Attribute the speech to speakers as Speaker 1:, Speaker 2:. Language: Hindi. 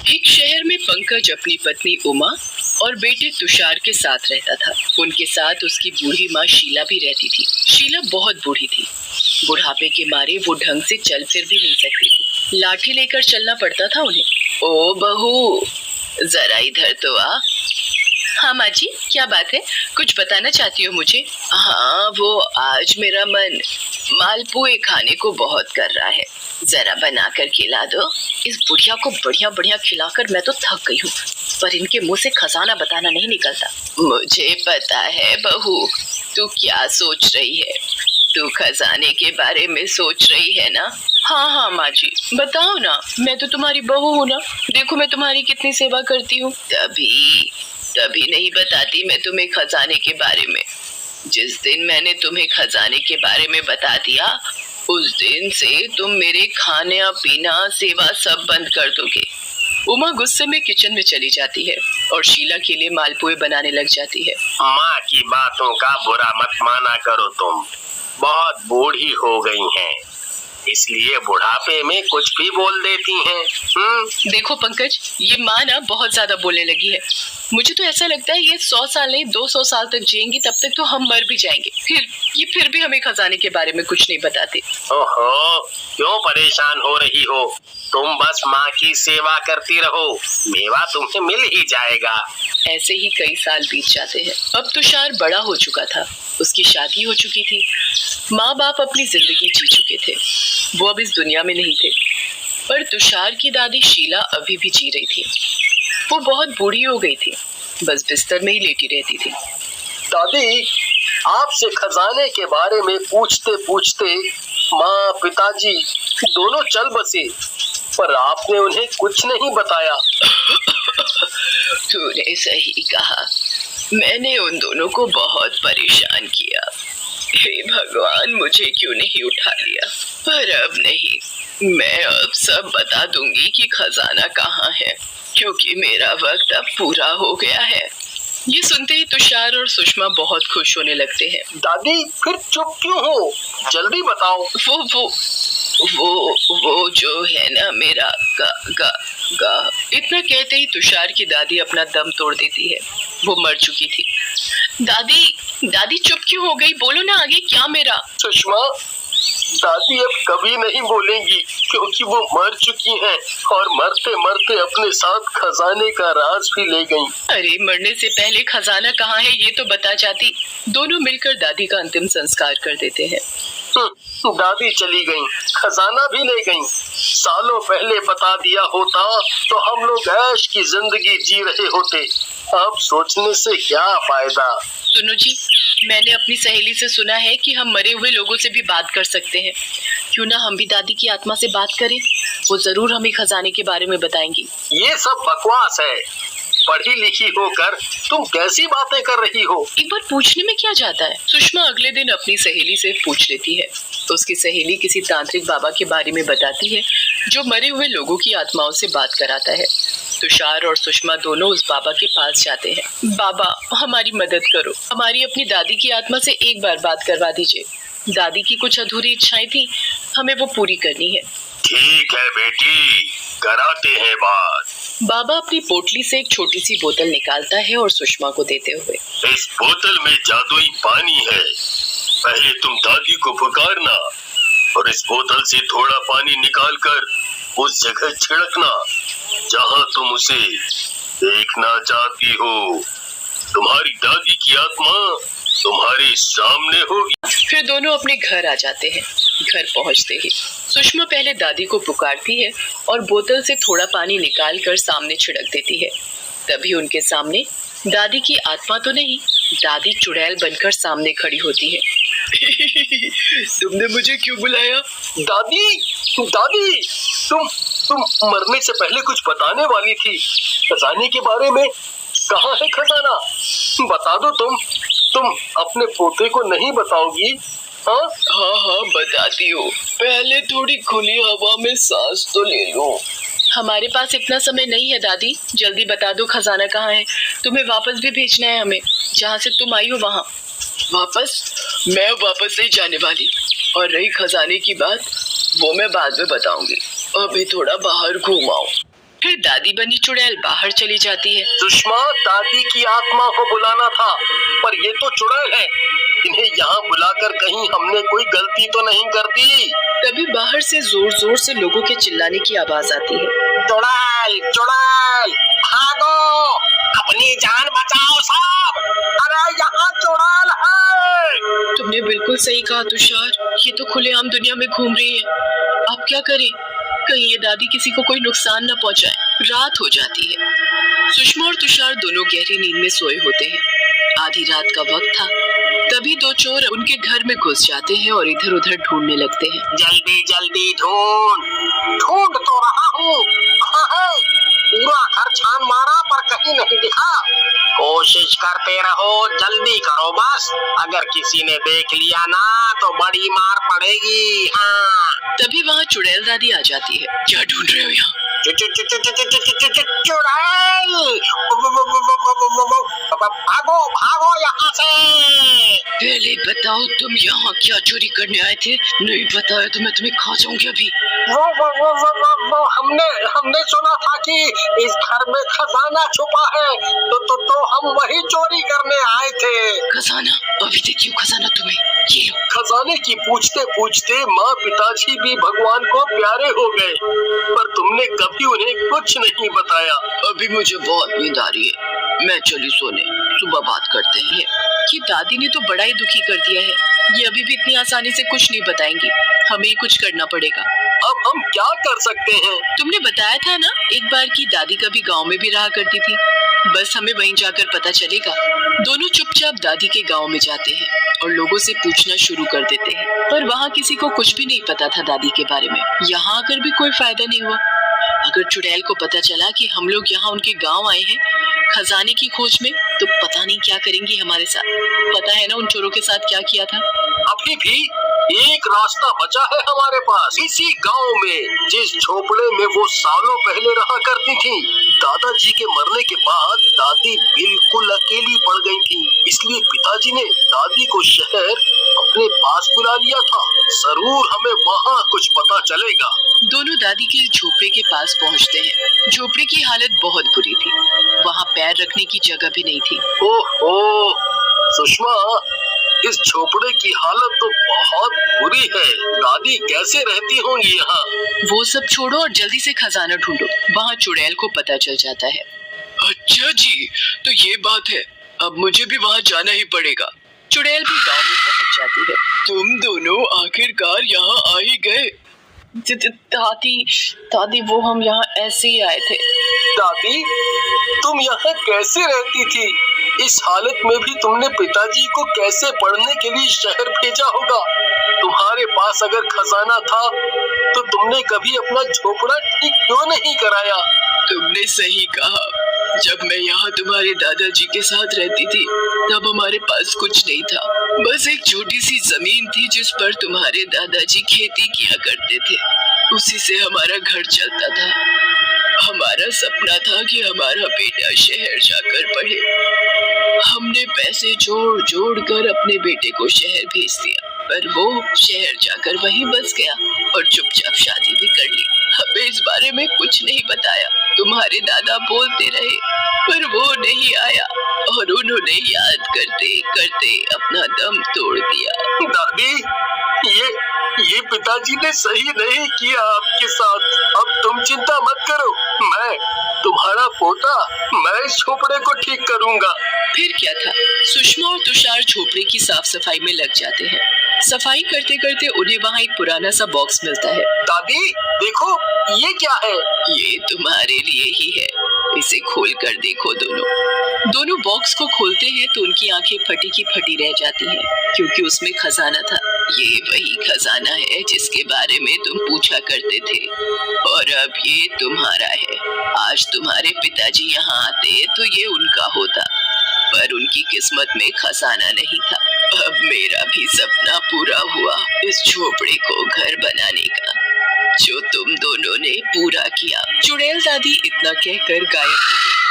Speaker 1: एक शहर में पंकज अपनी पत्नी उमा और बेटे तुषार के साथ रहता था। उनके साथ उसकी बूढ़ी माँ शीला भी रहती थी। शीला बहुत बूढ़ी थी। बुढ़ापे के मारे वो ढंग से चल फिर भी नहीं सकती थी। लाठी लेकर चलना पड़ता था उन्हें। ओ बहू, जरा इधर तो आ। हाँ माँ जी, क्या बात है? कुछ बताना चाहती हो मुझे? हाँ, वो आज मेरा मन मालपुए खाने को बहुत कर रहा है। जरा बना कर खिला दो। इस बुढ़िया को बढ़िया बढ़िया खिलाकर मैं तो थक गई हूँ, पर इनके मुंह से खजाना बताना नहीं निकलता। मुझे पता है बहू, तू क्या सोच रही है। तू खजाने के बारे में सोच रही है ना? हाँ हाँ माँ जी, बताओ ना, मैं तो तुम्हारी बहू हूँ ना। देखो मैं तुम्हारी कितनी सेवा करती हूँ। तभी नहीं बताती मैं तुम्हें खजाने के बारे में। जिस दिन मैंने तुम्हें खजाने के बारे में बता दिया, उस दिन से तुम मेरे खाना पीना सेवा सब बंद कर दोगे। उमा गुस्से में किचन में चली जाती है और शीला के लिए मालपुए बनाने लग जाती है।
Speaker 2: माँ की बातों का बुरा मत माना करो, तुम बहुत बूढ़ी हो गई हैं, इसलिए बुढ़ापे में कुछ भी बोल देती हैं।
Speaker 1: देखो पंकज, ये माँ ना बहुत ज्यादा बोलने लगी है। मुझे तो ऐसा लगता है ये 100 साल नहीं 200 साल तक जिएंगी, तब तक तो हम मर भी जाएंगे। फिर भी हमें खजाने के बारे में कुछ नहीं बताते।
Speaker 2: ओहो, क्यों परेशान हो रही हो? तुम बस माँ की सेवा करती रहो, मेवा तुम्हें मिल ही जाएगा।
Speaker 1: ऐसे ही कई साल बीत जाते हैं। अब तुषार बड़ा हो चुका था, उसकी शादी हो चुकी थी, माँ बाप अपनी जिंदगी जी चुके थे, वो अब इस दुनिया में नहीं थे। पर तुषार की दादी शीला अभी भी जी रही थी। वो बहुत बूढ़ी हो गई थी, बस बिस्तर में ही लेटी रहती थी।
Speaker 2: दादी, आपसे खजाने के बारे में पूछते पूछते माँ पिताजी दोनों चल बसे, पर आपने उन्हें कुछ नहीं बताया।
Speaker 1: तूने सही कहा, मैंने उन दोनों को बहुत परेशान किया। हे भगवान, मुझे क्यों नहीं उठा लिया। पर अब नहीं, मैं अब सब बता दूंगी कि खजाना कहाँ है, क्योंकि मेरा वक्त अब पूरा हो गया है। ये सुनते ही तुषार और सुषमा बहुत खुश होने लगते हैं।
Speaker 2: दादी, फिर चुप क्यों हो? जल्दी बताओ।
Speaker 1: वो जो है ना मेरा गा इतना कहते ही तुषार की दादी अपना दम तोड़ देती है। वो मर चुकी थी। दादी चुप क्यों हो गई? बोलो ना आगे, क्या मेरा?
Speaker 2: सुषमा, दादी अब कभी नहीं बोलेंगी, क्योंकि वो मर चुकी हैं और मरते मरते अपने साथ खजाने का राज भी ले गईं।
Speaker 1: अरे, मरने से पहले खजाना कहाँ है ये तो बता जाती। दोनों मिलकर दादी का अंतिम संस्कार कर देते हैं।
Speaker 2: दादी चली गईं, खजाना भी ले गईं। सालों पहले बता दिया होता तो हम लोग ऐश की जिंदगी जी रहे होते। अब सोचने से क्या फायदा।
Speaker 1: सुनो जी, मैंने अपनी सहेली से सुना है कि हम मरे हुए लोगों से भी बात कर सकते हैं। क्यों ना हम भी दादी की आत्मा से बात करें? वो जरूर हमें खजाने के बारे में बताएंगी।
Speaker 2: ये सब बकवास है। पढ़ी लिखी होकर तुम कैसी बातें कर रही हो?
Speaker 1: एक बार पूछने में क्या जाता है? सुषमा अगले दिन अपनी सहेली से पूछ लेती है तो उसकी सहेली किसी तांत्रिक बाबा के बारे में बताती है जो मरे हुए लोगों की आत्माओं से बात कराता है। तुषार और सुषमा दोनों उस बाबा के पास जाते हैं। बाबा, हमारी मदद करो, हमारी अपनी दादी की आत्मा से एक बार बात करवा दीजिए। दादी की कुछ अधूरी इच्छाएं थी, हमें वो पूरी करनी है।
Speaker 2: ठीक है बेटी, कराते हैं बात।
Speaker 1: बाबा अपनी पोटली से एक छोटी सी बोतल निकालता है और सुषमा को देते हुए,
Speaker 2: इस बोतल में जादुई पानी है, पहले तुम दादी को पुकारना और इस बोतल से थोड़ा पानी निकालकर उस जगह छिड़कना जहां तुम उसे देखना चाहती हो। तुम्हारी दादी की आत्मा तुम्हारे सामने होगी।
Speaker 1: फिर दोनों अपने घर आ जाते हैं। घर पहुंचते ही सुषमा पहले दादी को पुकारती है और बोतल से थोड़ा पानी निकालकर सामने छिड़क देती है। तभी उनके सामने दादी की आत्मा तो नहीं, दादी चुड़ैल बनकर सामने खड़ी होती है। तुमने मुझे क्यों बुलाया?
Speaker 2: दादी, दादी, तुम मरने से पहले कुछ बताने वाली थी। खजाने के बारे में। कहाँ है खजाना? बता दो। तुम अपने पोते को नहीं बताओगी?
Speaker 1: हाँ बताती हूँ, पहले थोड़ी खुली हवा में सांस तो ले लो। हमारे पास इतना समय नहीं है दादी, जल्दी बता दो खजाना कहाँ है। तुम्हें वापस भी भेजना है हमें, जहाँ से तुम आई हो वहाँ। वापस? मैं वापस नहीं जाने वाली। और रही खजाने की बात, वो मैं बाद में बताऊंगी। अभी थोड़ा बाहर घूमाओ। फिर दादी बनी चुड़ैल बाहर चली जाती है।
Speaker 2: सुषमा, दादी की आत्मा को बुलाना था, पर ये तो चुड़ैल है। इन्हें यहाँ बुलाकर कहीं हमने कोई गलती तो नहीं कर दी?
Speaker 1: तभी बाहर से जोर जोर से लोगों के चिल्लाने की आवाज आती है।
Speaker 2: चुड़ैल, चुड़ैल, भागो, अपनी जान बचाओ सब! अरे यहाँ चुड़ैल है!
Speaker 1: तुमने बिल्कुल सही कहा तुषार, ये तो खुलेआम दुनिया में घूम रही है। अब क्या करें? कहीं ये दादी किसी को कोई नुकसान न पहुंचाए। रात हो जाती है। सुषमा और तुषार दोनों गहरी नींद में सोए होते हैं। आधी रात का वक्त था। तभी दो चोर उनके घर में घुस जाते हैं और इधर उधर ढूंढने लगते हैं।
Speaker 2: जल्दी जल्दी ढूंढ तो रहा हूँ। कहाँ है? पूरा घर छान मारा पर कहीं नहीं दिखा। कोशिश करते रहो, जल्दी करो बस। अगर किसी ने देख लिया ना तो बड़ी मार पड़ेगी। हाँ।
Speaker 1: तभी वहाँ चुड़ैल दादी आ जाती है। क्या ढूंढ रहे हो यहाँ?
Speaker 2: चुड़ैल, भागो भागो यहाँ से।
Speaker 1: पहले बताओ तुम यहाँ क्या चोरी करने आए थे? नहीं बताया तो मैं तुम्हें खा जाऊंगी अभी।
Speaker 2: वो हमने सुना था कि इस घर में खजाना छुपा है, तो हम वही चोरी करने आए थे।
Speaker 1: खजाना? अभी तक क्यों खजाना तुम्हें? ये लो।
Speaker 2: खजाने की पूछते पूछते माँ पिताजी भी भगवान को प्यारे हो गए, पर तुमने कभी उन्हें कुछ नहीं बताया।
Speaker 1: अभी मुझे बहुत नींद आ रही है, मैं चली सोने। सुबह बात करते हैं। ये दादी ने तो बड़ा ही दुखी कर दिया है। ये अभी भी इतनी आसानी से कुछ नहीं बताएंगी। हमें ही कुछ करना पड़ेगा।
Speaker 2: अब हम क्या कर सकते हैं?
Speaker 1: तुमने बताया था ना एक बार कि दादी कभी गांव में भी रहा करती थी। बस हमें वहीं जाकर पता चलेगा। दोनों चुपचाप दादी के गांव में जाते हैं और लोगों से पूछना शुरू कर देते हैं, पर वहाँ किसी को कुछ भी नहीं पता था दादी के बारे में। यहाँ आकर भी कोई फायदा नहीं हुआ। अगर चुड़ैल को पता चला कि हम लोग यहाँ उनके गांव आए हैं खजाने की खोज में, तो पता नहीं क्या करेंगी हमारे साथ। पता है ना उन चोरों के साथ क्या किया था?
Speaker 2: अभी भी एक रास्ता बचा है हमारे पास। इसी गांव में जिस झोपड़े में वो सालों पहले रहा करती थी, दादाजी के मरने के बाद दादी बिल्कुल अकेली पड़ गई थी। इसलिए पिताजी ने दादी को शहर अपने पास बुला लिया था। जरूर हमें वहाँ कुछ पता चलेगा।
Speaker 1: दोनों दादी के झोपड़े के पास पहुँचते हैं। झोपड़े की हालत बहुत बुरी थी। वहाँ पैर रखने की जगह भी नहीं थी।
Speaker 2: ओह सुषमा, इस झोपड़े की हालत तो बहुत बुरी है। दादी कैसे रहती होंगी यहाँ?
Speaker 1: वो सब छोड़ो और जल्दी से खजाना ढूंढो। वहाँ चुड़ैल को पता चल जाता है। अच्छा जी, तो ये बात है। अब मुझे भी वहाँ जाना ही पड़ेगा। चुड़ैल भी गांव में पहुँच जाती है। तुम दोनों आखिरकार यहाँ आ ही गए। दादी वो हम यहाँ ऐसे ही आए थे।
Speaker 2: दादी, तुम यहाँ कैसे रहती थी? इस हालत में भी तुमने पिताजी को कैसे पढ़ने के लिए शहर भेजा होगा? तुम्हारे पास अगर खजाना था तो तुमने कभी अपना झोपड़ा ठीक क्यों नहीं कराया?
Speaker 1: तुमने सही कहा। जब मैं यहाँ तुम्हारे दादाजी के साथ रहती थी तब हमारे पास कुछ नहीं था। बस एक छोटी सी जमीन थी जिस पर तुम्हारे दादाजी खेती किया करते थे। उसी से हमारा घर चलता था। हमारा सपना था कि हमारा बेटा शहर जाकर पढ़े। हमने पैसे जोड़ जोड़ कर अपने बेटे को शहर भेज दिया, पर वो शहर जाकर वहीं बस गया और चुपचाप शादी भी कर ली। हमें इस बारे में कुछ नहीं बताया। तुम्हारे दादा बोलते रहे पर वो नहीं आया और उन्होंने याद करते करते अपना दम तोड़ दिया।
Speaker 2: दादी, ये पिताजी ने सही नहीं किया आपके साथ। अब तुम चिंता मत करो, मैं तुम्हारा पोता, मैं इस झोपड़े को ठीक करूंगा।
Speaker 1: फिर क्या था, सुषमा और तुषार झोपड़े की साफ सफाई में लग जाते हैं। सफाई करते करते उन्हें वहाँ एक पुराना सा बॉक्स मिलता है।
Speaker 2: दादी देखो, ये क्या है?
Speaker 1: ये तुम्हारे लिए ही है, इसे खोल कर देखो। दोनों बॉक्स को खोलते हैं तो उनकी आंखें फटी की फटी रह जाती हैं, क्योंकि उसमें खजाना था। ये वही खजाना है जिसके बारे में तुम पूछा करते थे, और अब ये तुम्हारा है। आज तुम्हारे पिताजी यहाँ आते तो ये उनका होता, पर उनकी किस्मत में खजाना नहीं था। अब मेरा भी सपना पूरा हुआ, इस झोपड़े को घर बनाने का, जो तुम दोनों ने पूरा किया। चुड़ैल दादी इतना कहकर गायब हो गई।